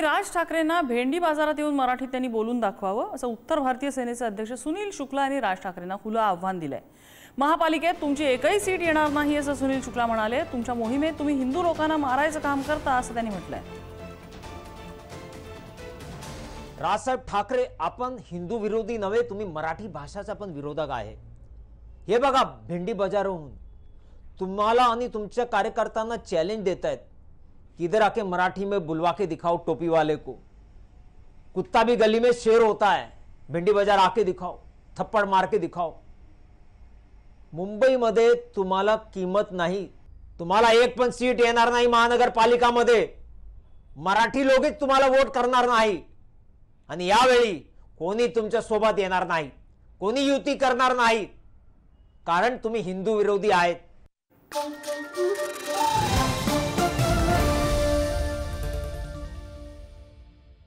आणि राज ठाकरेंना भेंडी बाजारात येऊन मराठीत त्यांनी बोलून दाखवावं असं उत्तर भारतीय सेनेचे अध्यक्ष सुनील शुक्ला यांनी राज ठाकरेंना खुलं आव्हान दिलंय। महापालिकेत तुमची एकही सीट येणार नाही असं सुनील शुक्ला म्हणाले। तुमच्या मोहिमेत तुम्ही हिंदू लोकांना मारायचं काम करता असं त्यांनी म्हटलंय। राजसाहेब ठाकरे आपण हिंदू विरोधी नव्हे, तुम्ही मराठी भाषाचा पण विरोधक आहे। हे बघा, भेंडी बाजारहून तुम्हाला आणि तुमच्या कार्यकर्त्यांना चॅलेंज देत आहेत कि इधर आके मराठी में बुलवा के दिखाओ टोपी वाले को, कुत्ता भी गली में शेर होता है, भेंडी बाजार आके दिखाओ, थप्पड़ मार के दिखाओ। मुंबई मध्ये तुम्हाला किंमत नाही, तुम्हाला एक पण सीट येणार नाही महानगरपालिकामध्ये, मराठी लोकच तुम्हाला वोट करणार नाही आणि यावेळी कोणी तुमच्या सोबत येणार नाही, कोणी युती करणार नाही, कारण तुम्ही हिंदू विरोधी आहेत।